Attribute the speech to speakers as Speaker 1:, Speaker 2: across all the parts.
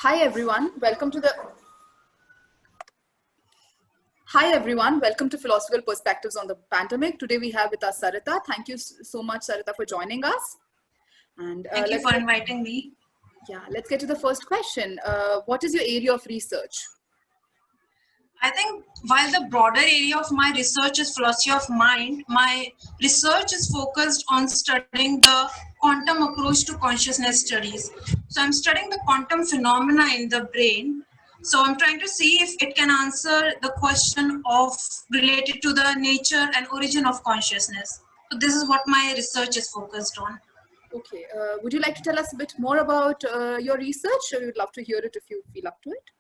Speaker 1: Hi everyone, welcome to Philosophical Perspectives on the Pandemic. Today we have with us Sarita. Thank you so much, Sarita, for joining us.
Speaker 2: And thank you for inviting me.
Speaker 1: Yeah, let's get to the first question. What is your area of research?
Speaker 2: I think while the broader area of my research is philosophy of mind, my research is focused on studying the quantum approach to consciousness studies. So I'm studying the quantum phenomena in the brain. So I'm trying to see if it can answer the question of related to the nature and origin of consciousness. So this is what my research is focused on.
Speaker 1: Okay. Would you like to tell us a bit more about your research? We would love to hear it if you feel up to it.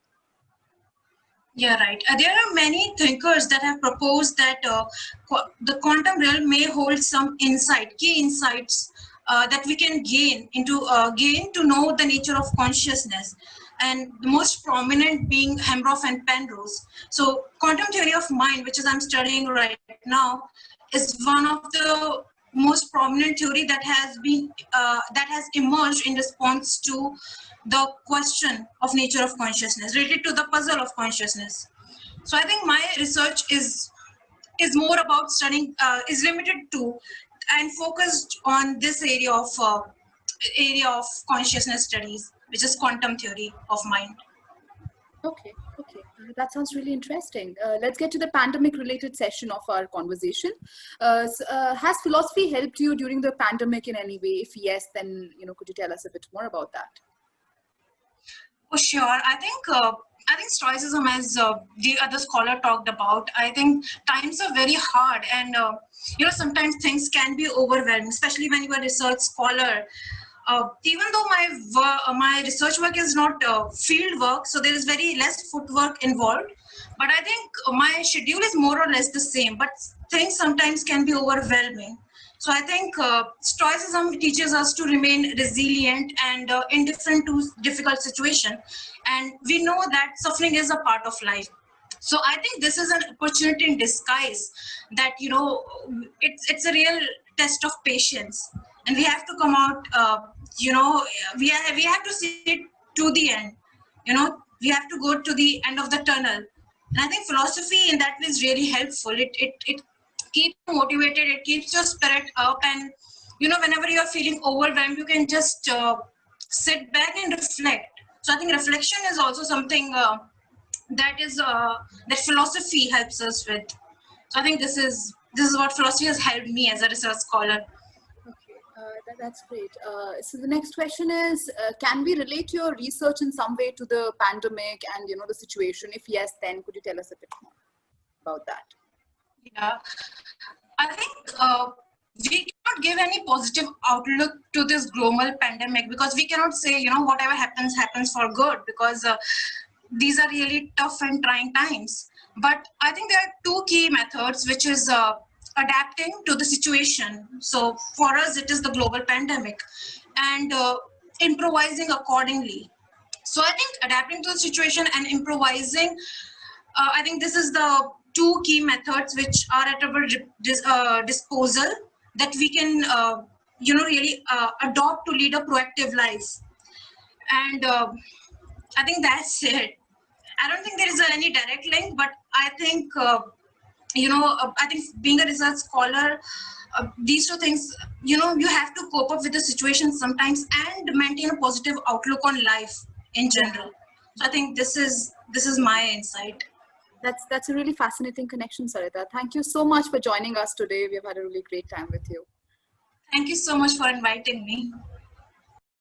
Speaker 2: Yeah, right. There are many thinkers that have proposed that the quantum realm may hold some key insights that we can gain to know the nature of consciousness. And the most prominent being Hemroff and Penrose. So quantum theory of mind, which is I'm studying right now, is one of the most prominent theory that has emerged in response to the question of nature of consciousness, related to the puzzle of consciousness. So I think my research is more about studying, is limited to and focused on this area of consciousness studies, which is quantum theory of mind.
Speaker 1: Okay. That sounds really interesting. Let's get to the pandemic-related session of our conversation. Has philosophy helped you during the pandemic in any way? If yes, then could you tell us a bit more about that?
Speaker 2: Oh, sure. I think Stoicism, as the other scholar talked about, I think times are very hard, and sometimes things can be overwhelming, especially when you are a research scholar. Even though my research work is not field work, so there is very less footwork involved, but I think my schedule is more or less the same, but things sometimes can be overwhelming. So I think Stoicism teaches us to remain resilient and indifferent to difficult situation, and we know that suffering is a part of life. So I think this is an opportunity in disguise, that it's a real test of patience, and we have to come out. We have to see it to the end. We have to go to the end of the tunnel, and I think philosophy in that way is really helpful. It keeps you motivated. It keeps your spirit up, and whenever you are feeling overwhelmed, you can just sit back and reflect. So I think reflection is also something that philosophy helps us with. So I think this is what philosophy has helped me as a research scholar.
Speaker 1: Okay, that's great. So the next question is, can we relate your research in some way to the pandemic and the situation? If yes, then could you tell us a bit more about that?
Speaker 2: Yeah, I think we cannot give any positive outlook to this global pandemic, because we cannot say whatever happens for good, because these are really tough and trying times. But I think there are two key methods, which is adapting to the situation. So for us, it is the global pandemic, and improvising accordingly. So I think adapting to the situation and improvising, I think this is the two key methods which are at our disposal, that we can really adopt to lead a proactive life. And I think that's it. I don't think there is any direct link, but I think I think being a research scholar, these two things, you have to cope up with the situation sometimes and maintain a positive outlook on life in general. So I think this is my insight.
Speaker 1: That's a really fascinating connection, Sarita. Thank you so much for joining us today. We've had a really great time with you.
Speaker 2: Thank you so much for inviting me.